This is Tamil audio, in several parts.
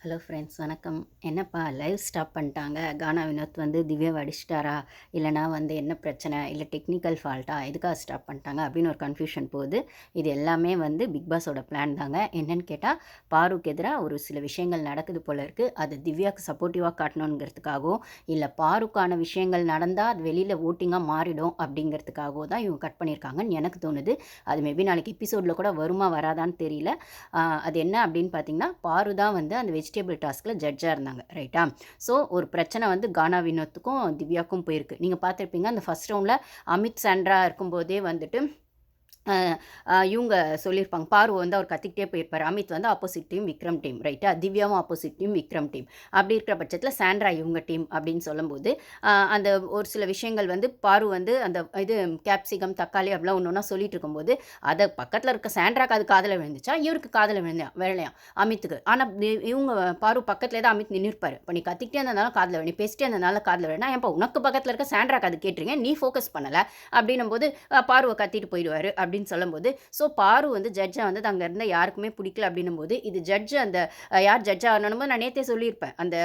ஹலோ ஃப்ரெண்ட்ஸ் வணக்கம். என்னப்பா லைவ் ஸ்டாப் பண்ணிட்டாங்க. கானா வினோத் வந்து திவ்யாவை அடிச்சிட்டாரா? இல்லைனா வந்து என்ன பிரச்சனை? இல்லை டெக்னிக்கல் ஃபால்ட்டா? எதுக்காக ஸ்டாப் பண்ணிட்டாங்க அப்படின்னு ஒரு கன்ஃபியூஷன் போகுது. இது எல்லாமே வந்து பிக் பாஸோட பிளான் தாங்க. என்னன்னு கேட்டால், பாருக்கு எதிராக ஒரு சில விஷயங்கள் நடக்குது போல இருக்குது. அது திவ்யாவுக்கு சப்போர்ட்டிவாக காட்டணுங்கிறதுக்காகவும், இல்லை பாருக்கான விஷயங்கள் நடந்தால் அது வெளியில் ஓட்டிங்காக மாறிடும் அப்படிங்கிறதுக்காகவோ தான் இவங்க கட் பண்ணியிருக்காங்கன்னு எனக்கு தோணுது. அது மேபி நாளைக்கு எபிசோடில் கூட வருமா வராதான்னு தெரியல. அது என்ன அப்படின்னு பார்த்தீங்கன்னா, பாரு தான் வந்து அந்த வெஜிடபிள் டாஸ்கில் ஜட்ஜாக இருந்தாங்க, ரைட்டா? ஸோ ஒரு பிரச்சனை வந்து கானா வினோத்துக்கும் திவ்யாவுக்கும் போயிருக்கு. நீங்கள் பார்த்துருப்பீங்க, அந்த ஃபர்ஸ்ட் ரவுண்டில் அமித் சாண்ட்ரா இருக்கும்போதே வந்துட்டு இவங்க சொல்லியிருப்பாங்க. பாரு வந்து அவர் கத்திக்கிட்டே போயிருப்பார். அமித் வந்து ஆப்போசிட் டீம், விக்ரம் டீம், ரைட்டா? திவ்யாவும் ஆப்போசிட் டீம், விக்ரம் டீம். அப்படி இருக்கிற பட்சத்தில் சாண்ட்ரா இவங்க டீம் அப்படின்னு சொல்லும்போது, அந்த ஒரு சில விஷயங்கள் வந்து பாரு வந்து அந்த இது கேப்சிகம், தக்காளி அப்படிலாம் ஒன்று ஒன்றா சொல்லிட்டு இருக்கும்போது, அதை பக்கத்தில் இருக்க சாண்ட்ராக்கு அது காதில் விழுந்துச்சா, இவருக்கு காதில் விழலையாம் அமித்துக்கு. ஆனால் இவங்க பாரு பக்கத்துலேயே தான் அமித் நின்றுப்பார். இப்போ நீ கத்திக்கிட்டே இருந்ததுனால காதில் விழு, நீ பேசிட்டே இருந்ததுனால காதில் விழனா, ஏன்ப்பா உனக்கு பக்கத்தில் இருக்க சாண்ட்ராக்கு அது கேட்டுருங்க, நீ ஃபோக்கஸ் பண்ணலை அப்படின்னும் போது பாருவை கத்திட்டு போயிடுவார் அப்படின்னு சொல்லும்போது, ஸோ பாரு வந்து ஜட்ஜை வந்து அங்கே இருந்த யாருக்குமே பிடிக்கல அப்படின்னும் போது, இது ஜட்ஜு அந்த யார் ஜட்ஜாக ஆகணும் நான் நேற்றே சொல்லியிருப்பேன். அந்த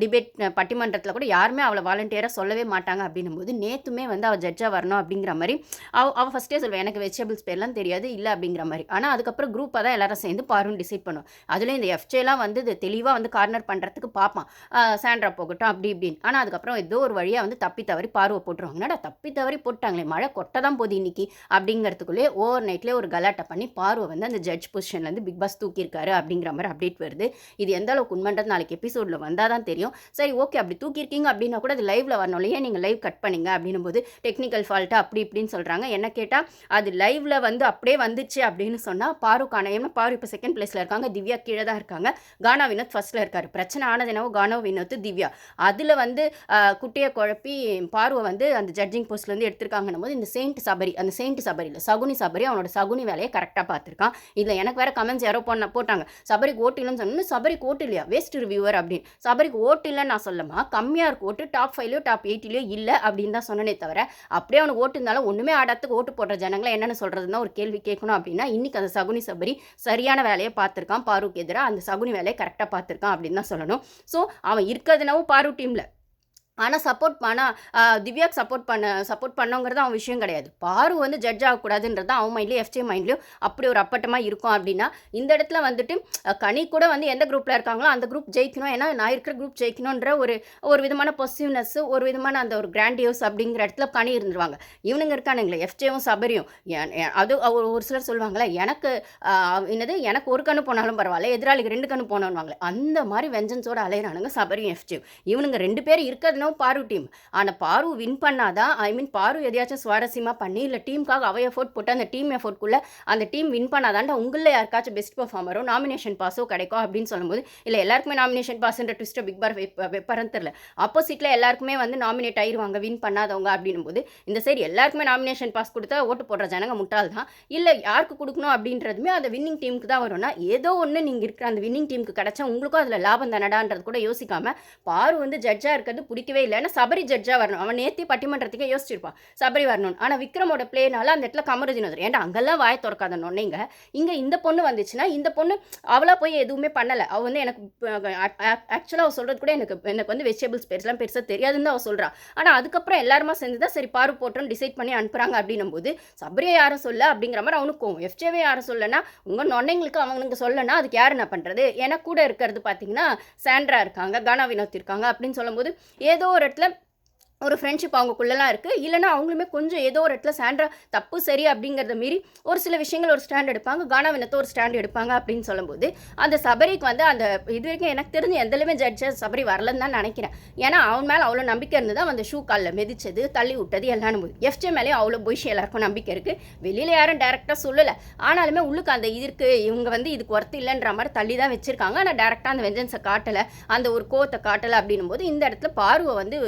டிபேட் பட்டிமன்றத்தில் கூட யாருமே அவளை வாலண்டியராக சொல்லவே மாட்டாங்க அப்படின்னும் போது, நேற்றுமே வந்து அவள் ஜட்ஜாக வரணும் அப்படிங்கிற மாதிரி அவள் ஃபஸ்ட்டே சொல்லுவேன், எனக்கு வெஜிடபிள்ஸ் பேர்லாம் தெரியாது இல்லை அப்படிங்கிற மாதிரி. ஆனால் அதுக்கப்புறம் குரூப்பாக தான் எல்லாரும் சேர்ந்து பாருன்னு டிசைட் பண்ணும். அதுலேயும் இந்த எஃப்ஜேலாம் வந்து இது தெளிவாக வந்து கார்னர் பண்ணுறதுக்கு பார்ப்பான், சாண்ட்ரா போகட்டும் அப்படி இப்படின்னு. ஆனால் அதுக்கப்புறம் ஏதோ ஒரு வழியாக வந்து தப்பி தவறி பாருவை போட்டுருவாங்க. என்னடா தப்பி தவறி போட்டாங்களே, மழை கொட்ட தான் போகுது இன்னைக்கு அப்படிங்கிறதுக்குள்ளே ஓவர் நைட்லேயே ஒரு கலாட்டை பண்ணி பார்வை வந்து அந்த ஜட்ஜ் பொசிஷன்லேருந்து பிக் பாஸ் தூக்கியிருக்காரு அப்படிங்கிற மாதிரி அப்டேட் வருது. இது எந்த அளவுக்கு உண்மைன்றது நாளைக்கு எபிசோடில் வந்தால் தான் தெரியும். சரி, ஓகே, அப்படி தூக்கியிருக்கீங்க அப்படின்னா கூட அது லைவில் வரணும் இல்லையா? நீங்கள் லைவ் கட் பண்ணிங்க அப்படின்னும் போது டெக்னிக்கல் ஃபால்ட்டு அப்படி இப்படின்னு சொல்கிறாங்க. என்ன கேட்டால் அது லைவில் வந்து அப்படியே வந்துச்சு அப்படின்னு சொன்னால் பாருக்கான, ஏன்னா பாரு இப்போ செகண்ட் பிளேஸில் இருக்காங்க, திவ்யா கீழே தான் இருக்காங்க, கானா வினோத் ஃபர்ஸ்ட்டில் இருக்காரு. பிரச்சனை ஆனது என்னவோ கானா வினோத் திவ்யா. அதில் வந்து குட்டியை குழப்பி பார்வை வந்து அந்த ஜட்ஜிங் போஸ்ட்லேருந்து எடுத்திருக்காங்கன்னும் போது, இந்த செயின்ட் சபரி, அந்த செயின்ட் சபரி இல்லை சகுனி சபரி அவனோட சகுனி வேலையை கரெக்டாக பார்த்துருக்கான். இதில் எனக்கு வேறு கமெண்ட்ஸ் யாரோ போட்டாங்க, சபரிக்கு ஓட்டு இல்லைன்னு சொன்னோன்னு, சபரிக்கு ஓட்டு இல்லையா, வேஸ்ட் ரிவ்யூவர் அப்படின்னு. சபரிக்கு ஓட்டு இல்லைன்னு நான் சொல்லமா, கம்மியாக இருக்கு ஓட்டு, டாப் 5லையோ டாப் 8லையோ இல்லை அப்படின்னு தான் சொன்னனே தவிர, அப்படியே அவனுக்கு ஓட்டு இருந்தாலும் ஒன்றுமே ஆடாத்துக்கு ஓட்டு போடுற ஜனங்களை என்னென்னு சொல்கிறதுனா ஒரு கேள்வி கேட்கணும் அப்படின்னா, இன்றைக்கி அந்த சகுனி சபரி சரியான வேலையை பார்த்துருக்கான், பாருக்கு எதிராக அந்த சகுனி வேலையை கரெக்டாக பார்த்துருக்கான் அப்படின்னு தான் சொல்லணும். ஸோ அவன் இருக்கிறதுனாவும் பாரு டீமில், ஆனால் திவ்யாவுக்கு சப்போர்ட் பண்ணோங்கிறது அவன் விஷயம் கிடையாது. பாரு வந்து ஜட்ஜ் ஆகக்கூடாதுன்றது அவன் மைண்ட்லேயும் எஃப்ஜே மைண்ட்லேயும் அப்படி ஒரு அப்பட்டமாக இருக்கும். அப்படின்னா இந்த இடத்துல வந்துட்டு கனி கூட வந்து எந்த குரூப்பில் இருக்காங்களோ அந்த குரூப் ஜெயிக்கணும், ஏன்னா நான் இருக்கிற குரூப் ஜெயிக்கணுன்ற ஒரு விதமான பொசிட்டிவ்னஸ், ஒரு விதமான அந்த ஒரு கிராண்டியோஸ் அப்படிங்கிற இடத்துல கனி இருந்துருவாங்க. இவனுங்க இருக்கானுங்களே எஃப்ஜேவும் சபரியும், அது ஒரு சிலர் சொல்லுவாங்களே, எனக்கு ஒரு கண்ணு போனாலும் பரவாயில்ல, எதிராளிக்கு 2 கண்ணு போனோன்னுவாங்களே, அந்த மாதிரி வெஞ்சன்ஸோட அலையிறானுங்க சபரியும் எஃப்ஜேவும். இவனுங்க 2 பேர் இருக்கிறது பாரு டீம். ஆனால் பாரு வின் பண்ணாதான், பாரு எதையாச்சும் சுவாரஸ்யமாக பண்ணி இல்லை டீமுக்காக அவ எஃபோர்ட் போட்டு அந்த டீம் எஃபோர்ட்குள்ளே அந்த டீம் வின் பண்ணாதான்டா உங்களில் யாருக்காச்சும் பெஸ்ட் பர்ஃபார்மரோ நாமினேஷன் பாஸோ கிடைக்கும் அப்படின்னு சொல்லும்போது, இல்லை எல்லாருக்குமே நாமினேஷன் பாஸ்ன்ற ட்விஸ்ட்டை பிக் பார் வைப்பாருன்னு தெரில. ஆப்போசிட்டில் எல்லாருக்குமே வந்து நாமினேட் ஆயிடுவாங்க வின் பண்ணாதவங்க அப்படின்னும் போது, இந்த சைடு எல்லாருக்குமே நாமினேஷன் பாஸ் கொடுத்தா ஓட்டு போடுற ஜனங்க முட்டாள் தான். இல்லை யாருக்கு கொடுக்கணும் அப்படின்றதுமே அந்த வின்னிங் டீமுக்கு தான் வரும்னா, ஏதோ ஒன்று நீங்கள் இருக்கிற அந்த வின்னிங் டீமுக்கு கிடைச்சா உங்களுக்கும் அதில் லாபம் தானடான்றது கூட யோசிக்காமல் பாரு வந்து ஜட்ஜாக இருக்கிறது பிடிக்கவே இல்லை. ஏன்னா சபரி ஜட்ஜாக வரணும், அவன் நேத்தி பட்டிமன்றத்துக்கே யோசிச்சிருப்பான் சபரி வரணும். ஆனால் விக்ரமோட பிளேனால அந்த இடத்துல கமருதீன் வந்து, ஏன்டா அங்கெல்லாம் வாய திறக்காத நொன்னைங்க, இங்கே இந்த பொண்ணு வந்துச்சுன்னா இந்த பொண்ணு அவளாக போய் எதுவுமே பண்ணலை. அவள் வந்து எனக்கு ஆக்சுவலாக அவள் சொல்கிறது கூட எனக்கு வந்து வெஜிடபிள்ஸ் பேர்ஸ்லாம் பெருசாக தெரியாதுன்னு தான் அவள் சொல்கிறான். ஆனால் அதுக்கப்புறம் எல்லாருமா சேர்ந்து தான் சரி பாரு போட்டோன்னு டிசைட் பண்ணி அனுப்புகிறாங்க அப்படின்னும் போது, சபரியை யாரும் சொல்ல அப்படிங்கிற மாதிரி அவனுக்கும், எஃப்ஜேவே யாரும் சொல்லனா, உங்கள் நொன்னைங்களுக்கு அவங்களுக்கு சொல்லனா அதுக்கு யார் என்ன பண்ணுறது? ஏன்னா கூட இருக்கிறது பார்த்தீங்கன்னா சாண்ட்ரா இருக்காங்க, கானா வினோத் இருக்காங்க அப்படின்னு சொல்லும்போது, ஏதோ ஒரு இடத்துல ஒரு ஃப்ரெண்ட்ஷிப் அவங்களுக்குள்ளலாம் இருக்குது. இல்லைனா அவங்களுமே கொஞ்சம் ஏதோ ஒரு இடத்துல சாண்ட்ரா தப்பு சரி அப்படிங்கிறத மீறி ஒரு சில விஷயங்கள் ஒரு ஸ்டாண்ட் எடுப்பாங்க, கானா வினத்தை ஒரு ஸ்டாண்ட் எடுப்பாங்க அப்படின்னு சொல்லும்போது, அந்த சபரிக்கு வந்து அந்த இது வரைக்கும் எனக்கு தெரிஞ்சு எந்தளவுமே ஜட்ஜஸ் சபரி வரலன்னு தான் நினைக்கிறேன். ஏன்னா அவன் மேலே அவ்வளோ நம்பிக்கை இருந்து தான் அந்த ஷூ காலில் மிதிச்சது, தள்ளி விட்டது எல்லாம் போது. எஃப்ஜே மேலேயும் அவ்வளோ பொய்ஷி எல்லாருக்கும் நம்பிக்கை இருக்குது. வெளியில் யாரும் டேரெக்டாக சொல்லலை, ஆனாலுமே உள்ளுக்கு அந்த இதுக்கு இவங்க வந்து இதுக்கு ஒர்த்து இல்லைன்ற மாதிரி தள்ளி தான் வச்சுருக்காங்க. ஆனால் டேரெக்டாக அந்த வெஞ்சன்ஸை காட்டலை, அந்த ஒரு கோவத்தை காட்டலை அப்படின்னும் போது, இந்த இடத்துல பார்வை வந்து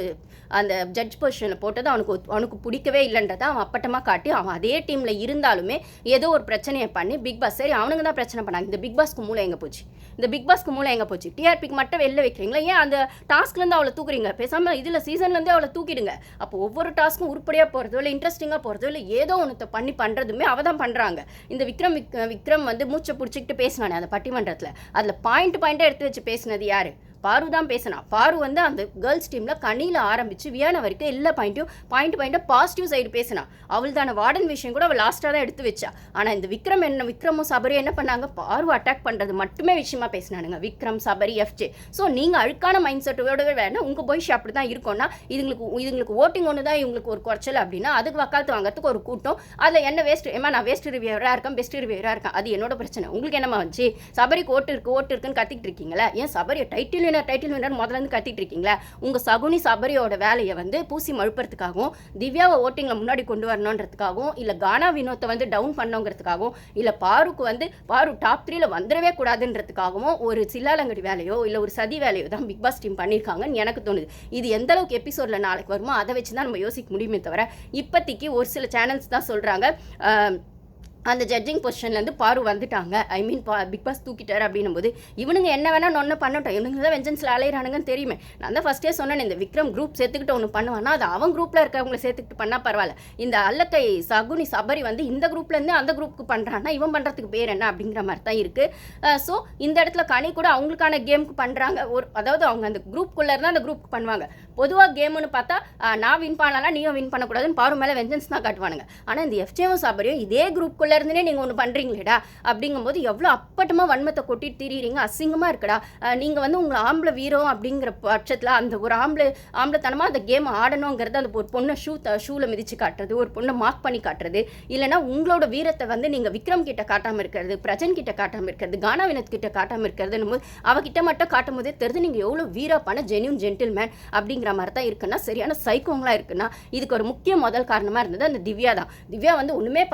அந்த ஜட்ஜ் பொசிஷனில் போட்டது அவனுக்கு பிடிக்கவே இல்லைன்றதை அவன் அப்பட்டமாக காட்டி அவன் அதே டீமில் இருந்தாலுமே ஏதோ ஒரு பிரச்சனையை பண்ணி பிக் பாஸ் சரி அவனுங்க தான் பிரச்சனை பண்ணாங்க. இந்த பிக் பாஸ்க்கு மூளை எங்கே போச்சு? இந்த பிக் பாஸ்க்கு மூளை எங்கே போச்சு? டிஆர்பிக்கு மட்டும் வெளில வைக்கிறீங்களா? ஏன் அந்த டாஸ்க்லேருந்து அவளை தூக்குறீங்க? பேசாமல் இதில் சீசன்லேருந்தே அவளை தூக்கிடுங்க. அப்போ ஒவ்வொரு டாஸ்க்கும் உருப்படியாக போகிறதோ இல்லை இன்ட்ரெஸ்டிங்காக போகிறதோ இல்லை ஏதோ ஒன்று பண்ணுறதுமே அவள் தான் பண்ணுறாங்க. இந்த விக்ரம் வந்து மூச்சை பிடிச்சிக்கிட்டு பேசினானே அந்த பட்டிமன்றத்தில், அதில் பாயிண்ட்டாக எடுத்து வச்சு பேசினது யார்? பாரு தான் பேசினா. பாரு வந்து அந்த கேர்ள்ஸ் டீமில் கனியில் ஆரம்பித்து வியானா வரைக்கும் எல்லா பாயிண்ட்டாக பாசிட்டிவ் சைடு பேசினா. அவள்தான வார்டன் விஷயம் கூட அவள் லாஸ்ட்டாக தான் எடுத்து வச்சா. ஆனால் இந்த விக்ரமும் சபரியும் என்ன பண்ணாங்க? பாரு அட்டாக் பண்ணுறது மட்டுமே விஷயமா பேசினானுங்க. விக்ரம், சபரி, எஃப்ஜே. ஸோ நீங்கள் அழுக்கான மைண்ட் செட்டோட வேணா உங்கள் பொய்ஷ் அப்படி தான் இருக்கும்னா இதுங்களுக்கு ஓட்டிங் ஒன்று தான் இவங்களுக்கு ஒரு குறைச்சல் அப்படின்னா அதுக்கு வக்காலத்து வாங்கிறதுக்கு ஒரு கூட்டம். அதில் என்ன வேஸ்ட்? நான் வேஸ்ட் ரிவியூவராக இருக்கேன், பெஸ்ட் ரிவியூவராக இருக்கேன், அது என்னோட பிரச்சனை. உங்களுக்கு என்னமா வந்துச்சு? சபரிக்கு ஓட்டு இருக்குன்னு கத்திட்டு இருக்கீங்களா? ஏன் சபரி டைட்டில் வினர் முதல்ல கத்திட்டு இருக்கீங்களா? உங்க சகுனி சபரியோட வேலையை வந்து பூசி மழுப்புறதுக்காகவும் திவ்யாவை ஓட்டிங்ல முன்னாடி கொண்டு வரணுன்றதுக்காகவும் இல்ல கானா வினோத்தை வந்து டவுன் பண்ணணுங்கிறதுக்காகவும் இல்ல பாரு டாப் 3ல வந்துடவே கூடாதுன்றதுக்காகவும் ஒரு சில்லாலங்கடி வேலையோ இல்ல ஒரு சதி வேலையோ தான் பிக் பாஸ் டீம் பண்ணியிருக்காங்கன்னு எனக்கு தோணுது. இது எந்த அளவுக்கு எபிசோட்ல நாளைக்கு வருமோ அதை வச்சு தான் நம்ம யோசிக்க முடியுமே தவிர இப்போதைக்கு ஒரு சில சேனல்ஸ் தான் சொல்றாங்க அந்த ஜட்ஜிங் பொசிஷன்லேருந்து பாரு வந்துட்டாங்க, பிக் பாஸ் தூக்கிட்டார் அப்படின்னும் போது இவனுங்க என்ன வேணால் ஒன்று பண்ணட்டும், இவனுங்க தான் வெஞ்சன்ஸில் அலையிறானுங்கன்னு தெரியுமே. நான் தான் ஃபஸ்ட்டே சொன்னேன், இந்த விக்ரம் குரூப் சேர்த்துக்கிட்டு ஒன்று பண்ணுவானா அது அவன் குரூப்பில் இருக்கவங்களை சேர்த்துக்கிட்டு பண்ணால் பரவாயில்ல. இந்த அல்லக்கை சகுனி சபரி வந்து இந்த குரூப்லேருந்து அந்த குரூப்புக்கு பண்ணுறான்னா இவன் பண்ணுறதுக்கு பேர் என்ன அப்படிங்கிற மாதிரி தான் இருக்குது. ஸோ இந்த இடத்துல கனி கூட அவங்களுக்கான கேமுக்கு பண்ணுறாங்க. அதாவது அவங்க அந்த குரூப்புக்குள்ளே இருந்தால் அந்த குரூப்புக்கு பண்ணுவாங்க. பொதுவாக கேமுன்னு பார்த்தா நான் வின் பண்ணலாம் நீயும் வின் பண்ணக்கூடாதுன்னு பாரு மேலே வெஞ்சன்ஸ் தான் காட்டுவானுங்க. ஆனால் இந்த எஃப்ஜேவும் சபரியும் இதே குரூப்புக்குள்ளே இருந்தே நீங்கள் ஒன்று பண்ணுறீங்களேடா அப்படிங்கும்போது எவ்வளோ அப்பட்டமாக வன்மத்தை கொட்டிட்டு திரியிறீங்க, அசிங்கமாக இருக்குடா. நீங்கள் வந்து உங்களை ஆம்பளை வீரம் அப்படிங்கிற பட்சத்தில் அந்த ஒரு ஆம்பளைத்தனமாக அந்த கேம் ஆடணுங்கிறது அந்த ஒரு பொண்ணை ஷூவில் மிதித்து காட்டுறது, ஒரு பொண்ணை மார்க் பண்ணி காட்டுறது, இல்லைனா உங்களோட வீரத்தை வந்து நீங்கள் விக்ரம் கிட்ட காட்டாமல் இருக்கிறது, பிரஜன் கிட்ட காட்டாமல் இருக்கிறது, கானா வினோத் கிட்ட காட்டாமல் இருக்கிறதுன்னு போது அவகிட்ட மட்டும் காட்டும் போதே தெரிஞ்சு நீங்கள் எவ்வளோ வீராப்பான ஜென்யூன் ஜென்டில்மேன் அப்படிங்கிற மாதிரி தான் இருக்குன்னா சரியான சைக்கோங்களா இருக்குன்னா இதுக்கு ஒரு முக்கிய முதல் காரணமாக இருந்தது அந்த திவ்யா தான். திவ்யா வந்து ஒன்றுமே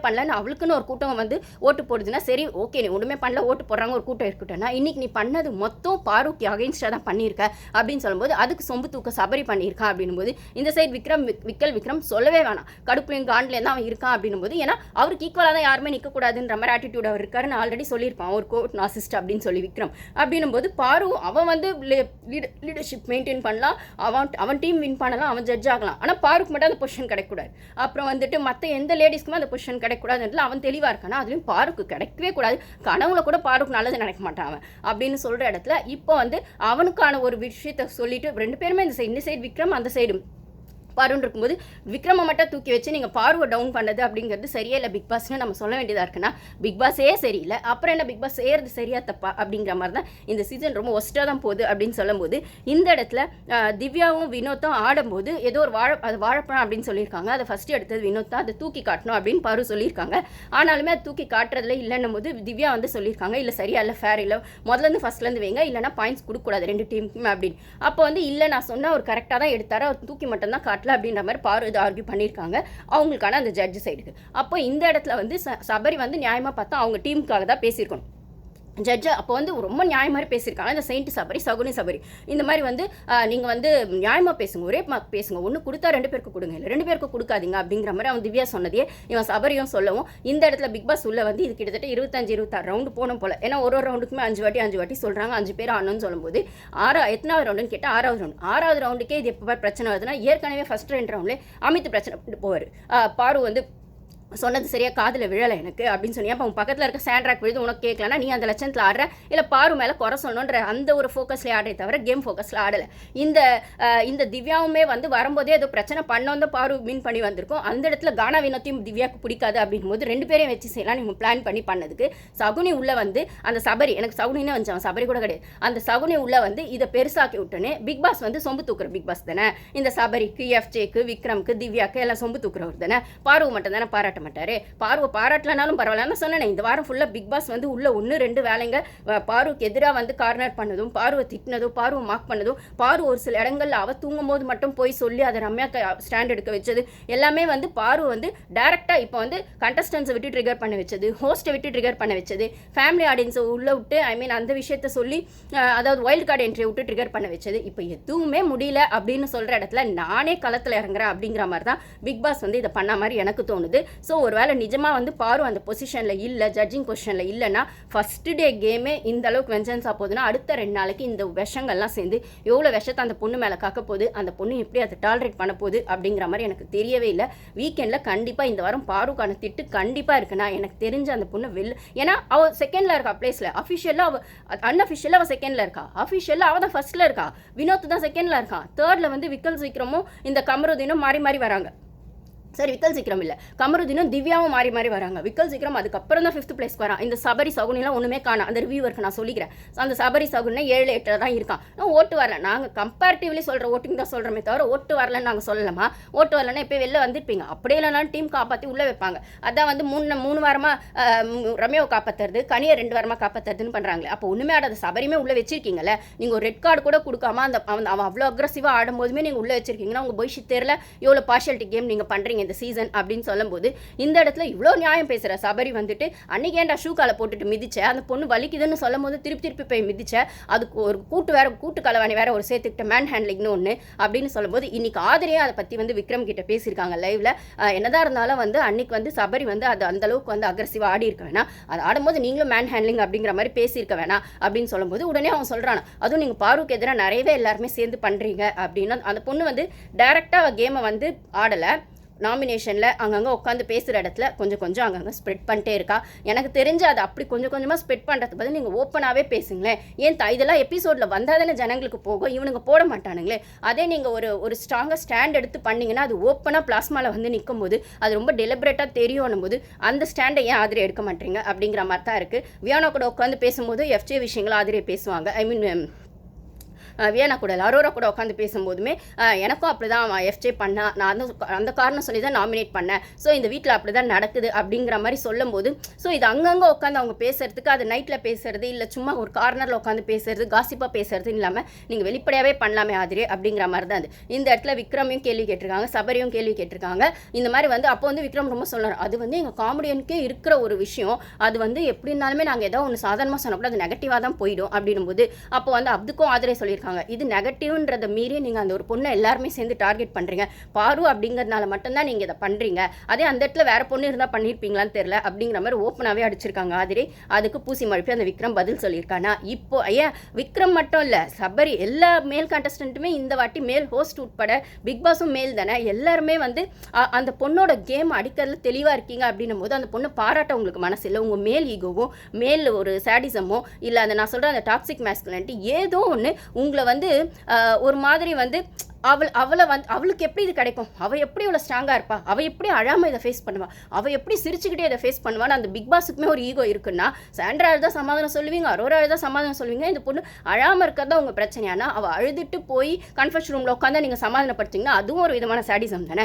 பண்ணலன்னு அவளுக்குன்னு ஒரு கூட்டம் வந்து ஓட்டு போடுதுன்னா சரி ஓகே நீ ஒன்றுமே பண்ணல ஓட்டு போடுறாங்க ஒரு கூட்டம் இருக்கட்டும்னா இன்னைக்கு நீ பண்ணது மொத்தம் பாருக்கு அகைன்ஸ்டாக தான் பண்ணியிருக்க அப்படின்னு சொல்லும்போது அதுக்கு சொம்பு தூக்க சபரி பண்ணியிருக்கா அப்படின்னும் போது இந்த சைடு விக்ரம் சொல்லவே வேணாம், கடுப்புலையும் காண்ட்லேயும் தான் அவன் இருக்கான் அப்படின்னும் போது ஏன்னா அவருக்கு ஈக்குவலாக தான் யாருமே நிற்கக்கூடாதுன்ற மாதிரி ஆட்டிடியூட் அவர் இருக்காருன்னு ஆல்ரெடி சொல்லியிருப்பான் ஒரு கோர்ட் நாசிஸ்ட் அப்படின்னு சொல்லி விக்ரம் அப்படின்னும் போது பாரு அவன் வந்து லீடர்ஷிப் மெயின்டைன் பண்ணலாம், அவன் டீம் வின் பண்ணலாம், அவன் ஜட்ஜ் ஆகலாம், ஆனால் பாருக்கு மட்டும் அந்த பொசிஷன் கிடைக்கக்கூடாது. அப்புறம் வந்துட்டு மற்ற எந்த லேடிஸ்க்குமே அந்த பொசிஷன் கிடைக்கூடாதுன்றதுல அவன் தெளிவாக இருக்கானா அதுலேயும் பாருக்கு கிடைக்கவே கூடாது, கனவுல கூட பாருக்கு நல்லது நினைக்க மாட்டான் அவன் அப்படின்னு சொல்கிற இடத்துல இப்போ வந்து அவனுக்கான ஒரு விஷயத்தை சொல்லிட்டு ரெண்டு பேருமே இந்த சைடு விக்ரம் அந்த சைடு பாருன்னு இருக்கும்போது விக்ரமை மட்டும் தூக்கி வச்சு நீங்கள் பார்வை டவுன் பண்ணது அப்படிங்கிறது சரியே இல்லை பிக் பாஸ்னு நம்ம சொல்ல வேண்டியதாக இருக்குன்னா பிக் பாஸே சரியில்லை, அப்புறம் என்ன பிக் பாஸ் செய்கிறது சரியா தப்பா அப்படிங்கிற மாதிரி தான் இந்த சீசன் ரொம்ப ஒஸ்ட்டாக தான் போகுது அப்படின்னு சொல்லும்போது இந்த இடத்துல திவ்யாவும் வினோத்தும் ஆடும்போது ஏதோ ஒரு வாழைப்பழம் அப்படின்னு சொல்லியிருக்காங்க, அதை ஃபஸ்ட்டு எடுத்தது வினோத் தான், அதை தூக்கி காட்டணும் அப்படின்னு பாரு சொல்லியிருக்காங்க. ஆனாலுமே அது தூக்கி காட்டுறதுல இல்லைன்னும் போது திவ்யா வந்து சொல்லியிருக்காங்க இல்லை சரியா இல்லை ஃபேர் இல்லை முதலேருந்து ஃபஸ்ட்லேருந்து வைங்க இல்லைனா பாயிண்ட்ஸ் கொடுக்கக்கூடாது ரெண்டு டீமுக்குமே அப்படின்னு. அப்போ வந்து இல்லை நான் சொன்னால் அவர் கரெக்டாக தான் எடுத்தார், அவர் தூக்கி மட்டும் தான் காட்டல அப்படின்ற மாதிரி பாரு இது ஆர்கியூ பண்ணியிருக்காங்க அவங்களுக்கான அந்த ஜட்ஜ் சைடுக்கு. அப்போ இந்த இடத்துல வந்து சபரி வந்து நியாயமாக பார்த்தா அவங்க டீமுக்காக தான் பேசியிருக்கணும். ஜட்ஜை அப்போ வந்து ரொம்ப நியாயமாக பேசியிருக்காங்க இந்த செயின்ட் சபரி சகுனி சபரி இந்த மாதிரி வந்து நீங்கள் வந்து நியாயமாக பேசுங்க, ஒரே மார்க் பேசுங்க, ஒன்று கொடுத்தா ரெண்டு பேருக்கு கொடுங்க இல்லை ரெண்டு பேருக்கு கொடுக்காதீங்க அப்படிங்கிற மாதிரி அவன் திவ்யா சொன்னதே இவன் சபரியும் சொல்லவும் இந்த இடத்துல பிக் பாஸ் உள்ள வந்து இது கிட்டத்தட்ட 25-26 ரவுண்டு போன போல். ஏன்னா ஒரு ரவுண்டுக்குமே 5 வாட்டி சொல்கிறாங்க 5 பேர் ஆனோன்னு சொல்லும்போது எத்தனாவது ரவுண்டுன்னு கேட்டால் 6வது ரவுண்டுக்கே இது எப்போ பிரச்சனை வருதுன்னா ஏற்கனவே ஃபஸ்ட் 2 ரவுண்ட்லேயே அமித் பிரச்சனை போவார். பாரு வந்து சொன்னது சரியாக காதில் விழலை எனக்கு அப்படின்னு சொன்னி அப்போ உன் பக்கத்தில் இருக்க சாண்ட்ராக் விழுது உனக்கு கேட்கலன்னா நீ அந்த லட்சத்தில் ஆடுற இல்லை பாரு மேலே குறை சொல்லணுன்ற அந்த ஒரு ஃபோக்கஸ்லேயே ஆடுறே தவிர கேம் ஃபோக்கஸில் ஆடலை. இந்த திவ்யாவுமே வந்து வரும்போதே ஏதோ பிரச்சனை பண்ணோம் தான் பாரு வின் பண்ணி வந்திருக்கும். அந்த இடத்துல கானா வினோத்தையும் திவ்யாவுக்கு பிடிக்காது அப்படின் போது ரெண்டு பேரையும் வச்சு செய்யலாம் நீங்கள் பிளான் பண்ணி பண்ணதுக்கு சகுனி உள்ளே வந்து அந்த சபரி எனக்கு சகுனின்னு வந்துச்சான் சபரி கூட கிடையாது அந்த சகுனி உள்ளே வந்து இதை பெருசாக்கி விட்டுன்னு பிக் பாஸ் வந்து சொம்பு தூக்குற பிக் பாஸ் தானே, இந்த சபரிக்கு எஃப்ஜேக்கு விக்ரம்க்கு திவ்யாவுக்கு எல்லாம் சொம்பு தூக்குறவர் தானே, பாரு மட்டும் தானே பாராட்ட பாராட்ட மாட்டார்? பார்வை பாராட்டலனாலும் பரவாயில்ல. நான் சொன்னேன் இந்த வாரம் ஃபுல்லாக பிக் பாஸ் வந்து உள்ள 1-2 வேலைங்க பாருவுக்கு எதிராக வந்து கார்னர் பண்ணதும், பாருவை திட்டினதும், பாருவை மார்க் பண்ணதும், பாரு ஒரு சில இடங்களில் அவள் தூங்கும் போது மட்டும் போய் சொல்லி அதை ரம்யா ஸ்டாண்ட் எடுக்க வச்சது எல்லாமே வந்து பாரு வந்து டேரெக்டாக இப்போ வந்து கண்டஸ்டன்ஸை விட்டு ட்ரிகர் பண்ண வச்சது, ஹோஸ்ட்டை விட்டு ட்ரிகர் பண்ண வச்சது, ஃபேமிலி ஆடியன்ஸை உள்ளே விட்டு அந்த விஷயத்த சொல்லி அதாவது வைல்டு கார்டு என்ட்ரியை விட்டு ட்ரிகர் பண்ண வச்சது. இப்போ எதுவுமே முடியல அப்படின்னு சொல்கிற இடத்துல நானே களத்தில் இறங்குறேன் அப்படிங்கிற மாதிரி தான் பிக் பாஸ் வந்து இதை பண்ண மாதிரி எனக்கு தோணுது. ஸோ ஒருவேளை நிஜமாக வந்து பாரு அந்த பொசிஷனில் இல்லை, ஜட்ஜிங் பொசிஷனில் இல்லைன்னா ஃபஸ்ட்டு டே கேமே இந்த அளவுக்கு வெஞ்சன்ஸாக போகுதுன்னா அடுத்த 2 நாளைக்கு இந்த விஷங்கள்லாம் சேர்ந்து எவ்வளோ விஷத்தை அந்த பொண்ணு மேலே காக்க போகுது, அந்த பொண்ணு எப்படி அதை டாலரேட் பண்ண போகுது அப்படிங்கிற மாதிரி எனக்கு தெரியவே இல்லை. வீக்கெண்டில் கண்டிப்பாக இந்த வாரம் பாருக்கான திட்டு கண்டிப்பாக இருக்குன்னா எனக்கு தெரிஞ்ச அந்த பொண்ணு ஏன்னா அவள் செகண்டில் இருக்கா பிளேஸில், அஃபிஷியலாக அவள் அன்அஃபிஷியலாக அவள் செகண்டில் இருக்கா, அஃபிஷியலாக அவள் தான் ஃபஸ்ட்டில் இருக்கா, வினோத் தான் செகண்டில் இருக்கான், தேர்டில் வந்து விக்கல் விக்ரமும் இந்த கமருதீனும் மாறி மாறி வராங்க. சரி விக்கல் சீக்கிரம் இல்லை, கமருதீனும் திவ்யாவும் மாறி மாறி வராங்க. விக்கல் சீக்கிரம் அதுக்கப்புறம் தான் 5th பிளேஸ்க்கு வரான். இந்த சபரி சகுனிலாம் ஒன்றுமே காணும். அந்த ரிவ்யூவருக்கு நான் சொல்லிக்கிறேன், அந்த சபரி சகுனே 7-8 தான் இருக்கான். ஓட்டு வரல, நாங்கள் கம்பேரிட்டிவ்லி சொல்கிற ஓட்டிங் தான் சொல்கிறோமே தவிர ஓட்டு வரலன்னு நாங்கள் சொல்லலாமா? ஓட்டு வரலன்னா இப்போ வெளில வந்துருப்பீங்க. அப்படியே இல்லைனாலும் டீம் காப்பாற்றி உள்ளே வைப்பாங்க. அதான் வந்து 3 வாரமாக ரம்யாவை காப்பாற்றுறது, கனியை 2 வாரமாக காப்பாற்றுறதுன்னு பண்ணுறாங்களே. அப்போ ஒன்றுமே ஆடாத சபரியுமே உள்ளே வச்சிருக்கீங்களே. நீங்கள் ஒரு ரெட் கார்டு கூட கொடுக்காம அவன் அவ்வளோ அக்ரஸிவாக ஆடும்போதுமே நீங்கள் உள்ளே வச்சிருக்கீங்கன்னா உங்கள் பைஷித் தேரில் எவ்வளோ பார்ஷியாலிட்டி கேம் நீங்கள் பண்ணுறீங்க இந்த சீசன் அப்படின்னு சொல்லும்போது இந்த இடத்துல இவ்வளோ நியாயம் பேசுகிற சபரி வந்துட்டு அன்னைக்கு ஏன்டா ஷூ காலை போட்டுட்டு மிதிச்ச, அந்த பொண்ணு வலிக்குதுன்னு சொல்லும் போது திருப்பி போய் மிதிச்ச, அதுக்கு ஒரு கூட்டு கலவாணி வேற ஒரு சேர்த்துக்கிட்ட மேன் ஹேண்ட்லிங்னு ஒன்று அப்படின்னு சொல்லும்போது இன்னைக்கு ஆதிரியா அதை பற்றி வந்து விக்ரம் கிட்ட பேசியிருக்காங்க லைவ்ல. என்னதான் இருந்தாலும் வந்து அன்னைக்கு வந்து சபரி வந்து அது அந்த அளவுக்கு வந்து அக்ரெசிவாக ஆடி இருக்க வேணாம், அது ஆடும்போது நீங்களும் மேன் ஹேண்ட்லிங் அப்படிங்கிற மாதிரி பேசியிருக்க வேணாம் அப்படின்னு சொல்லும்போது உடனே அவன் சொல்கிறான் அதுவும் நீங்கள் பாருக்கு எதிராக நிறையவே எல்லாருமே சேர்ந்து பண்ணுறீங்க அப்படின்னு. அந்த பொண்ணு வந்து டைரெக்டாக கேமை வந்து ஆடலை, நாமினேஷனில் அங்கங்கே உட்காந்து பேசுகிற இடத்துல கொஞ்சம் அங்கங்கே ஸ்ப்ரெட் பண்ணிட்டே இருக்கா. எனக்கு தெரிஞ்சு அது அப்படி கொஞ்சமாக ஸ்ப்ரெட் பண்ணுறது பதில் நீங்கள் ஓப்பனாகவே பேசுங்களேன். இதெல்லாம் எபிசோடில் வந்தால் தானே ஜனங்களுக்கு போகும், இவனுங்க போட மாட்டானுங்களே. அதே நீங்கள் ஒரு ஸ்ட்ராங்காக ஸ்டாண்ட் எடுத்து பண்ணிங்கன்னா அது ஓப்பனாக பிளாஸ்மாவில் வந்து நிற்கும் போது அது ரொம்ப டெலிபரேட்டாக தெரியும் போது அந்த ஸ்டாண்டை ஏன் ஆதிரி எடுக்க மாட்டீங்க அப்படிங்கிற மாதிரி தான் இருக்குது. வியானா கூட உட்காந்து பேசும்போது எஃப்ஜே விஷயங்களும் ஆதிரியை பேசுவாங்க. வியானா கூட அரோரா கூட உட்காந்து பேசும்போதுமே எனக்கும் அப்படி தான் எஃப்ஜே பண்ணா, நான் அந்த காரணம் சொல்லி தான் நாமினேட் பண்ணேன், ஸோ இந்த வீட்டில் அப்படி தான் நடக்குது அப்படிங்கிற மாதிரி சொல்லும்போது ஸோ இது அங்கங்கே உட்காந்து அவங்க பேசுறதுக்கு அது நைட்டில் பேசுறது இல்லை சும்மா ஒரு கார்னரில் உட்காந்து பேசுறது காசிப்பாக பேசுறதுன்னு இல்லாமல் நீங்கள் வெளிப்படையாகவே பண்ணலாமே ஆதிரி அப்படிங்கிற மாதிரி தான் அது. இந்த இடத்துல விக்ரமையும் கேள்வி கேட்டிருக்காங்க, சபரியும் கேள்வி கேட்டிருக்காங்க. இந்த மாதிரி வந்து அப்போ வந்து விக்ரம் ரொம்ப சொல்கிறார் அது வந்து எங்கள் காமெடியனுக்கே இருக்கிற ஒரு விஷயம், அது வந்து எப்படி இருந்தாலுமே நாங்கள் ஏதோ ஒன்று சாதாரணமாக சொன்னக்கூட அது நெகட்டிவாக தான் போயிடும் அப்படின்னும் போது அப்போ வந்து அதுக்கும் ஆதிரே சொல்லியிருக்காங்க இது நெகட்டிவ்ன்றதை மீறி நீங்கள் அந்த ஒரு பொண்ணை எல்லாருமே சேர்ந்து டார்கெட் பண்ணுறீங்க, பாரு அப்படிங்கிறதுனால மட்டும்தான் நீங்கள் இதை பண்ணுறீங்க, அதே அந்த இடத்துல வேற பொண்ணு இருந்தால் பண்ணியிருப்பீங்களான்னு தெரியல அப்படிங்கிற மாதிரி ஓப்பனாகவே அடிச்சிருக்காங்க ஆதிரி. அதுக்கு பூசி மழுப்பி அந்த விக்ரம் பதில் சொல்லியிருக்கானா. இப்போ ஏன் விக்ரம் மட்டும் இல்லை சபரி எல்லா மேல் கண்டஸ்டன்ட்டுமே இந்த வாட்டி மேல் ஹோஸ்ட் உட்பட பிக் பாஸும் மேல் தானே, எல்லாருமே வந்து அந்த பொண்ணோட கேம் அடிக்கிறதுல தெளிவாக இருக்கீங்க அப்படின்னும் போது அந்த பொண்ணை பாராட்ட உங்களுக்கு மனசு இல்லை, உங்கள் மேல் ஈகோவோ மேல் ஒரு சேடிசமோ இல்லை அந்த நான் சொல்கிற அந்த டாக்ஸிக் மேஸ்குலினிட்டி ஏதோ ஒன்று உங்களை வந்து ஒரு மாதிரி வந்து அவளை வந்து அவளுக்கு எப்படி இது கிடைக்கும், அவள் எப்படி இவ்வளோ ஸ்ட்ராங்காக இருப்பா, அவள் எப்படி அழாமல் இதை ஃபேஸ் பண்ணுவாள், அவள் எப்படி சிரிச்சுக்கிட்டே இதை ஃபேஸ் பண்ணுவான்னு அந்த பிக் பாஸுக்குமே ஒரு ஈகோ இருக்குன்னா சாண்ட்ரா தான் சமாதானம் சொல்லுவீங்க, அரோரா தான் சமாதானம் சொல்லுவீங்க, இந்த பொண்ணு அழாமல் இருக்கிறது தான் உங்கள் பிரச்சனையானா அவள் அழுதுட்டு போய் கன்ஃபர்ஷன் ரூமில் உட்காந்து நீங்கள் சமாதானப்படுத்திங்கன்னா அதுவும் ஒரு விதமான சாடிசம் தானே.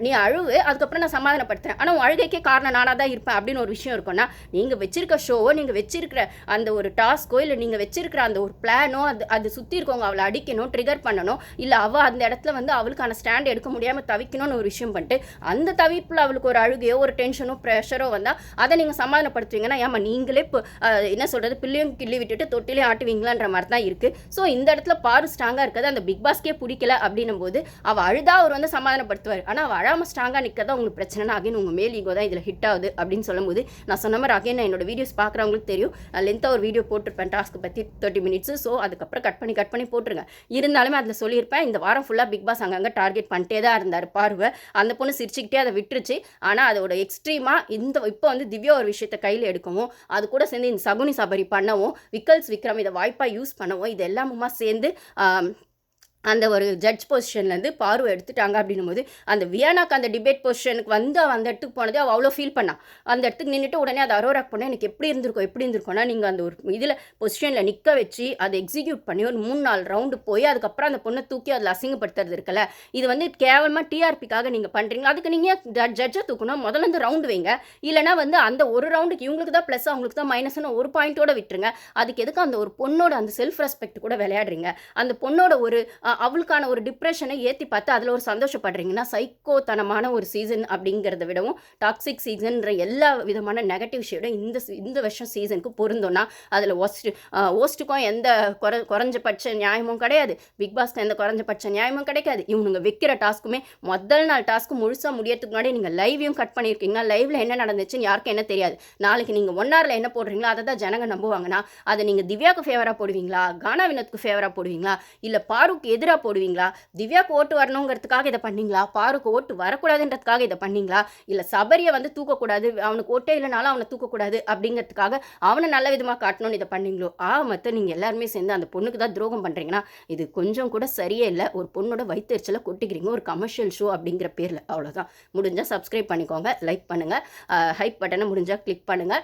நீ அழுவு அதுக்கப்புறம் நான் சமாதானப்படுத்துறேன் ஆனால் அழுகைக்கே காரணம் நானாக தான் இருப்பேன் அப்படின்னு ஒரு விஷயம் இருக்குன்னா நீங்கள் வச்சிருக்க ஷோவோ நீங்கள் வச்சிருக்கிற அந்த ஒரு டாஸ்க்கோ இல்லை நீங்கள் வச்சிருக்கிற அந்த ஒரு பிளானோ அது சுற்றி இருக்கவங்க அவளை அடிக்கணும் ட்ரிகர் பண்ணணும் இல்லை அவள் அந்த இடத்துல வந்து அவளுக்கான ஸ்டாண்ட் எடுக்க முடியாமல் தவிக்கணும்னு ஒரு விஷயம் பண்ணிட்டு அந்த தவிப்பில் அவளுக்கு ஒரு அழுகையோ ஒரு டென்ஷனோ ப்ரெஷரோ வந்தால் அதை நீங்கள் சமாதானப்படுத்துவீங்கன்னா ஏமா நீங்களே இப்போ என்ன சொல்கிறது பிள்ளையும் கிள்ளி விட்டுட்டு தொட்டிலே ஆட்டுவீங்களான்ற மாதிரி தான் இருக்குது. ஸோ இந்த இடத்துல பாரு ஸ்ட்ராங்காக இருக்கிறது அந்த பிக் பாஸ்க்கே பிடிக்கல அப்படின்னும் போது அவள் அழுதா அவர் வந்து சமாதானப்படுத்துவார், ஆனால் அவள் அழாமல் ஸ்ட்ராங்காக நிற்கிறதா உங்களுக்கு பிரச்சனை அகைன் உங்கள் மேல் ஈகோ தான் இதில் ஹிட் ஆகுது அப்படின்னு சொல்லும்போது நான் சொன்ன மாதிரி அகைன் நான் என்னோட வீடியோஸ் பார்க்குறவங்களுக்கு தெரியும் நான் லென்த்தாக ஒரு வீடியோ போட்டிருப்பேன் டாஸ்க்கு பற்றி 30 minutes. ஸோ அதுக்கப்புறம் கட் பண்ணி போட்டுருங்க. இருந்தாலுமே அதில் சொல்லியிருப்பேன் இந்த வாரம் ஃபுல்லாக பிக் பாஸ் அங்கங்கே டார்கெட் பண்ணிட்டே தான் இருந்தார் பார்வை. அந்த பொண்ணு சிரிச்சுக்கிட்டே அதை விட்டுருச்சு. ஆனால் அதோட எக்ஸ்ட்ரீமாக இப்போ வந்து திவ்யா ஒரு விஷயத்தை கையில் எடுக்கவும் அது கூட சேர்ந்து இந்த சகுனி சபரி பண்ணவும் விக்கல்ஸ் விக்ரம் இதை வாய்ப்பாக யூஸ் பண்ணவும் இது எல்லாமுமா சேர்ந்து அந்த ஒரு ஜட்ஜ் பொசிஷன்லேருந்து பார்வை எடுத்துட்டாங்க அப்படின்னும்போது அந்த வியானாக்கு அந்த டிபேட் பொசிஷனுக்கு வந்து அவள் அந்த இடத்துக்கு போனது அவள் அவ்வளோ ஃபீல் பண்ணா. அந்த இடத்துக்கு நின்றுட்டு உடனே அதை அரோராக் பண்ண எனக்கு எப்படி இருந்திருக்கும்னா நீங்கள் அந்த ஒரு இதில் பொசிஷனில் நிற்க வச்சு அதை எக்ஸிக்யூட் பண்ணி ஒரு 3-4 ரவுண்டு போய் அதுக்கப்புறம் அந்த பொண்ணை தூக்கி அதில் அசிங்கப்படுத்துறது இருக்குல்ல, இது வந்து கேவலமாக டிஆர்பிக்காக நீங்கள் பண்ணுறீங்க. அதுக்கு நீங்கள் ஜட்ஜை தூக்கணும், முதல்ல இந்த ரவுண்டு வைங்க. இல்லைனா வந்து அந்த ஒரு ரவுண்டுக்கு இவங்களுக்கு தான் ப்ளஸ் அவங்களுக்கு தான் மைனஸ்னு ஒரு பாயிண்ட்டோட விட்டுருங்க. அதுக்கு எதுக்கு அந்த ஒரு பொண்ணோட அந்த செல்ஃப் ரெஸ்பெக்ட் கூட விளையாடுறீங்க? அந்த பொண்ணோட ஒரு அவளுக்கான ஒரு டிப்ரெஷனை ஏற்றி பார்த்து அதில் ஒரு சந்தோஷப்படுறீங்கன்னா சைக்கோத்தனமான ஒரு சீசன் அப்படிங்கிறத விடவும் டாக்ஸிக் சீசன்ற எல்லா விதமான நெகட்டிவ் ஷேடும் இந்த வருஷம் சீசனுக்கு பொருந்தோன்னா அதில் ஓஸ்ட்டுக்கும் எந்த குறைஞ்சபட்ச நியாயமும் கிடையாது, பிக் பாஸ்க்கு எந்த குறைஞ்சபட்ச நியாயமும் கிடைக்காது. இவனுங்க வைக்கிற டாஸ்க்குமே முதல் நாள் டாஸ்க்கு முழுசாக முடியறதுக்கு முன்னாடி நீங்கள் லைவையும் கட் பண்ணியிருக்கீங்க. லைவில் என்ன நடந்துச்சுன்னு யாருக்கும் என்ன தெரியாது. நாளைக்கு நீங்கள் 1 hourல என்ன போடுறீங்களோ அதை தான் ஜனங்க நம்புவாங்கன்னா அதை நீங்கள் திவ்யாவுக்கு ஃபேவராக போடுவீங்களா, கானா வினோத்துக்கு ஃபேவராக போடுவீங்களா, இல்லை பாருக்கு எதிராக போடுவீங்களா, திவ்யாவுக்கு ஓட்டு வரணுங்கிறதுக்காக இதை பண்ணீங்களா, பாருக்கு ஓட்டு வரக்கூடாதுன்றதுக்காக இதை பண்ணீங்களா, இல்லை சபரியை வந்து தூக்கக்கூடாது, அவனுக்கு ஓட்டே இல்லைனாலும் அவனை தூக்கக்கூடாது அப்படிங்கிறதுக்காக அவனை நல்ல விதமாக காட்டணும்னு இதை பண்ணீங்களோ? மற்ற நீங்கள் எல்லாருமே சேர்ந்து அந்த பொண்ணுக்கு தான் துரோகம் பண்ணுறீங்கன்னா இது கொஞ்சம் கூட சரியே இல்லை. ஒரு பொண்ணோட வயிற்றுச்சலை கொட்டிக்கிறீங்க ஒரு கமர்ஷியல் ஷோ அப்படிங்கிற பேரில். அவ்வளோதான். முடிஞ்சால் சப்ஸ்கிரைப் பண்ணிக்கோங்க, லைக் பண்ணுங்கள், ஹைப் பட்டனை முடிஞ்சால் கிளிக் பண்ணுங்கள்.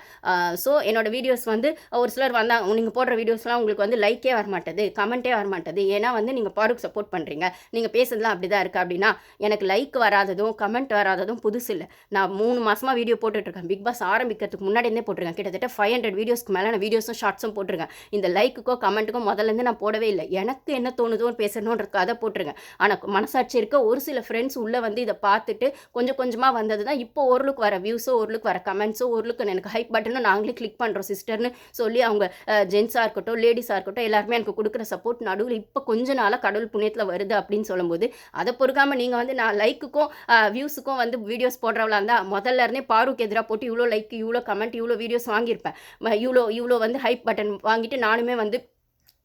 ஸோ என்னோடய வீடியோஸ் வந்து ஒரு சிலர் வந்தாங்க, நீங்கள் போடுற வீடியோஸ்லாம் உங்களுக்கு வந்து லைக்கே வரமாட்டது, கமெண்ட்டே வரமாட்டது, ஏன்னா வந்து நீங்கள் பாருக்கு சப்போர்ட் பண்ணுறீங்க, நீங்கள் பேசுறதுலாம் அப்படி தான் இருக்குது அப்படின்னா எனக்கு லைக் வராததும் கமெண்ட் வராததும் புதுசு இல்லை. நான் 3 மாதமாக வீடியோ போட்டுட்ருக்கேன். பிக் பாஸ் ஆரம்பிக்கிறதுக்கு முன்னாடியே போட்டிருக்கேன். கிட்டத்தட்ட 500 வீடியோஸ்க்கு மேலே நான் வீடியோஸும் ஷார்ட்ஸும் போட்டிருக்கேன். இந்த லைக்குக்கோ கமெண்ட்டுக்கோ முதல்லேருந்து நான் போடவே இல்லை. எனக்கு என்ன தோணுதோ பேசணுன்றதுக்கு அதை போட்டிருக்கேன். ஆனால் மனசாட்சி இருக்க ஒரு சில ஃப்ரெண்ட்ஸ் உள்ளே வந்து இதை பார்த்துட்டு கொஞ்சம் கொஞ்சமாக வந்தது தான் இப்போ ஓரளவுக்கு வர வியூஸோ ஓரளவுக்கு வர கமெண்ட்ஸோ ஓரளவுக்கு எனக்கு ஹைப் பட்டனும் நாங்களே கிளிக் பண்ணுறோம் சிஸ்டர்னு சொல்லி அவங்க ஜென்ஸாக இருக்கட்டும் லேடிஸாக இருக்கட்டும் எல்லாருமே எனக்கு கொடுக்குற சப்போர்ட் நடுவில் இப்போ கொஞ்ச நாளாக கடவுள் புண்ணியத்தில் வருது அப்படின்னு சொல்லும்போது அதை பொறுக்காமல் நீங்கள் வந்து நான் லைக்குக்கும் வியூஸுக்கும் வந்து வீடியோஸ் போடுறவளா இருந்தால் முதல்ல இருந்தே பாருக்கு எதிராக போட்டு இவ்வளோ லைக் இவ்வளோ கமெண்ட் இவ்வளோ வீடியோஸ் வாங்கியிருப்பேன். இவ்வளோ வந்து ஹைப் பட்டன் வாங்கிட்டு நானுமே வந்து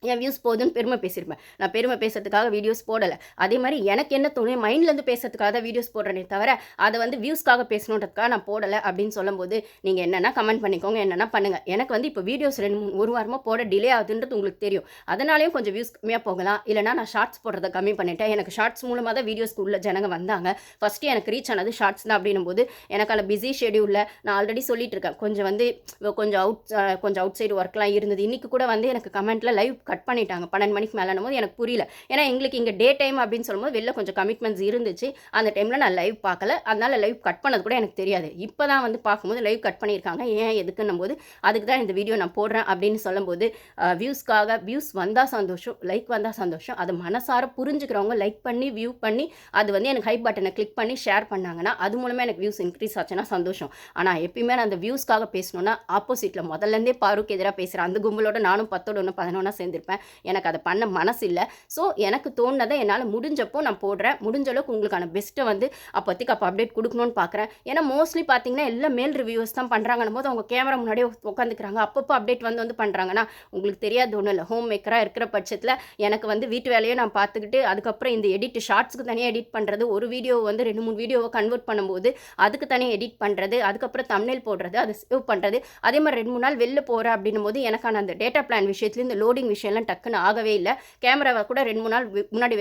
என் வியூஸ் போதுன்னு பெருமை பேசியிருப்பேன். நான் பெருமை பேசுறதுக்காக வீடியோஸ் போடலை. அதே மாதிரி எனக்கு என்ன தோணும் மைண்ட்லேருந்து பேசுறதுக்காக தான் வீடியோஸ் போடுறேனே தவிர அதை வந்து வியூஸ்க்காக பேசணுன்றதுக்காக நான் போடலை அப்படின்னு சொல்லும்போது நீங்கள் என்னென்னா கமெண்ட் பண்ணிக்கோங்க, என்னென்னா பண்ணுங்கள். எனக்கு வந்து இப்போ வீடியோஸ் 2-3 வாரமாக போட டிலே ஆகுதுன்றது உங்களுக்கு தெரியும். அதனாலேயும் கொஞ்சம் வியூஸ் கம்மியாக போகலாம். இல்லைனா நான் ஷார்ட்ஸ் போடுறதை கம்மி பண்ணிட்டேன். எனக்கு ஷார்ட்ஸ் மூலமாக தான் வீடியோஸ்க்கு உள்ள ஜனங்க வந்தாங்க. ஃபஸ்ட்டு எனக்கு ரீச் ஆனது ஷார்ட்ஸ் தான் அப்படின்னும் போது எனக்கான பிஸி ஷெடியூலில் நான் ஆல்ரெடி சொல்லிட்டு இருக்கேன். கொஞ்சம் அவுட் சைடு ஒர்க்லாம் இருந்தது. இன்றைக்கி கூட வந்து எனக்கு கமெண்ட்டில் லைவ் கட் பண்ணிட்டாங்க 12 மணிக்கு மேலேனும் போது எனக்கு புரியல. ஏன்னா எங்களுக்கு இங்கே டே டைம் அப்படின்னு சொல்லும்போது வெளில கொஞ்சம் கமிட்மெண்ட்ஸ் இருந்துச்சு. அந்த டைமில் நான் லைவ் பார்க்கல. அதனால் லைவ் கட் பண்ணது கூட எனக்கு தெரியாது. இப்போ தான் வந்து பார்க்கும்போது லைவ் கட் பண்ணியிருக்காங்க. ஏன் எதுக்குன்னும் போது அதுக்கு தான் இந்த வீடியோ நான் போடுறேன் அப்படின்னு சொல்லும்போது வியூஸ் வந்தால் சந்தோஷம், லைக் வந்தால் சந்தோஷம். அதை மனசார புரிஞ்சுக்கிறவங்க லைக் பண்ணி வியூ பண்ணி அது வந்து எனக்கு ஹைப் பட்டனை கிளிக் பண்ணி ஷேர் பண்ணாங்கன்னா அது மூலமாக எனக்கு வியூஸ் இன்க்ரீஸ் ஆச்சுன்னா சந்தோஷம். ஆனால் எப்பயுமே நான் அந்த வியூஸ்க்காக பேசணுன்னா ஆப்போசிட்டில் முதல்லேருந்தே பாருக்கு எதிராக பேசுகிறேன். அந்த கும்பலோட நானும் 10 1 11 சேர்ந்திருப்பேன். எனக்கு அதை பண்ண மனசு இல்லை. ஸோ எனக்கு தோணுனதை என்னால் முடிஞ்சப்போ நான் போடுறேன். முடிஞ்ச அளவுக்கு உங்களுக்கான பெஸ்ட்டை வந்து அப்போதைக்கு அப்டேட் கொடுக்கணும்னு பார்க்குறேன். ஏன்னா மோஸ்ட்லி பார்த்தீங்கன்னா எல்லாம் மேல் ரிவ்யூஸ் தான் பண்ணுறாங்கன்னும் போது அவங்க கேமரா முன்னாடியே உட்காந்துக்கிறாங்க. அப்பப்போ அப்டேட் வந்து பண்ணுறாங்கன்னா உங்களுக்கு தெரியாது ஒன்றும் இல்லை. ஹோம் மேக்கராக இருக்கிற பட்சத்தில் எனக்கு வந்து வீட்டு வேலையை நான் பார்த்துக்கிட்டு அதுக்கப்புறம் இந்த ஷார்ட்ஸுக்கு தனியாக எடிட் பண்ணுறது, ஒரு வீடியோ வந்து 2-3 வீடியோவை கன்வெர்ட் பண்ணும்போது அதுக்கு தனியாக எடிட் பண்ணுறது, அதுக்கப்புறம் தம்ப்நெயில் போடுறது, அதை சேவ் பண்ணுறது, அதே மாதிரி 2-3 நாள் வெளில போகிறேன் அப்படின்னும் போது எனக்கான அந்த டேட்டா பிளான் விஷயத்துலேயும் இந்த லோடிங் விஷயம்லாம் டக்குன்னு ஆகவே இல்லை. கேமராவை கூட 2-3 நாள் முன்னாடி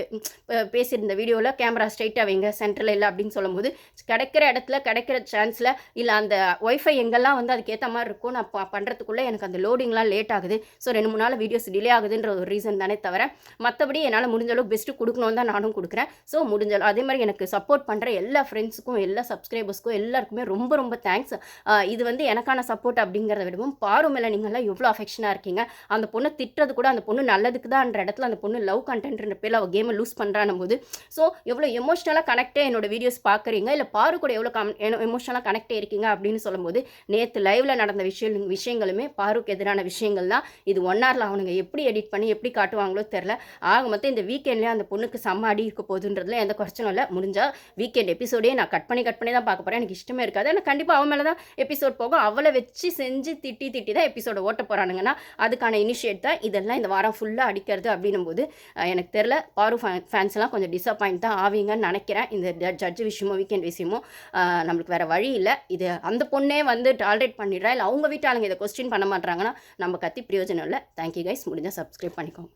பேசியிருந்த வீடியோவில் கேமரா ஸ்ட்ரைட்டாக வைங்க சென்டரில் இல்லை அப்படின்னு சொல்லும்போது கிடைக்கிற இடத்துல கிடைக்கிற சான்ஸில் இல்லை அந்த ஒய்ஃபை எங்கெல்லாம் வந்து அதுக்கேற்ற மாதிரி இருக்கும் நான் பண்ணுறதுக்குள்ளே எனக்கு அந்த லோடிங்லாம் லேட் ஆகுது. ஸோ 2-3 நாள் வீடியோஸ் டிலே ஆகுதுன்ற ஒரு ரீசன் தானே தவிர மற்றபடி என்னால் முடிஞ்ச அளவுக்கு பெஸ்ட்டு கொடுக்கணும்னு தான் நானும் கொடுக்குறேன். ஸோ முடிஞ்ச அதே மாதிரி எனக்கு சப்போர்ட் பண்ணுற எல்லா ஃப்ரெண்ட்ஸுக்கும் எல்லா சப்ஸ்கிரைபர்ஸ்க்கும் எல்லாருக்குமே ரொம்ப ரொம்ப தேங்க்ஸ். இது வந்து எனக்கான சப்போர்ட் அப்படிங்கிறத விடவும் பாரு மேலே நீங்கள்லாம் எவ்வளோ அஃபெக்ஷனாக இருக்கீங்க. அந்த பொண்ணை திட்டுறது கூட அந்த பொண்ணு நல்லதுக்கு தான்ன்ற இடத்துல அந்த பொண்ணு லவ் கண்டென்ட்ன்ற பேரில் அவள் கேமை லூஸ் பண்ணுறான் போது ஸோ எவ்வளோ எமோஷ்னலாக கனெக்டே என்னோட வீடியோஸ் பார்க்குறீங்க இல்லை பாரு கூட எவ்வளோ எமோஷ்னலாக கனெக்டே இருக்கீங்க அப்படின்னு சொல்லும்போது நேற்று லைவில் நடந்த விஷயங்களுமே பாருக்கு எதிரான விஷயங்கள் தான். இது 1 hourல அவனுங்க எப்படி எடிட் பண்ணி எப்படி காட்டுவாங்களோ தெரில. ஆக மொத்தம் இந்த வீக்கெண்ட்லேயே அந்த பொண்ணுக்கு செம்ம அடி இருக்க போகுதுன்றதுல எந்த குறைச்சலும் இல்லை. முடிஞ்சால் வீக்கெண்ட் எபிசோடே நான் கட் பண்ணி தான் பார்க்க போகிறேன். எனக்கு இஷ்டமே இருக்காது. ஆனால் கண்டிப்பாக அவன் மேலே தான் எபிசோட் போகும். அவளை வச்சு செஞ்சு திட்டி தான் எபிசோட ஓட்ட போகிறானுங்கன்னா அதுக்கான இனிஷியேட் தான் இதெல்லாம் இந்த வாரம் ஃபுல்லாக அடிக்கிறது அப்படின்னும் போது எனக்கு தெரில பாரு ஃபேன்ஸ்லாம் கொஞ்சம் டிசப்பாயிண்ட் தான் ஆவீங்கன்னு நினைக்கிறேன். இந்த ஜட்ஜ் விஷயமோ வீக்கெண்ட் விஷயமோ நம்மளுக்கு வேறு வழி இல்லை. இது அந்த பொண்ணே வந்து டாலரேட் பண்ணிடுறா இல்லை அவங்க வீட்டு ஆளுங்க இதை கொஸ்டின் பண்ண மாட்டாங்கன்னா நம்ம கத்தி பிரயோஜனம் இல்லை. Thank you guys. முடிஞ்சால் சப்ஸ்கிரைப் பண்ணிக்கோங்க.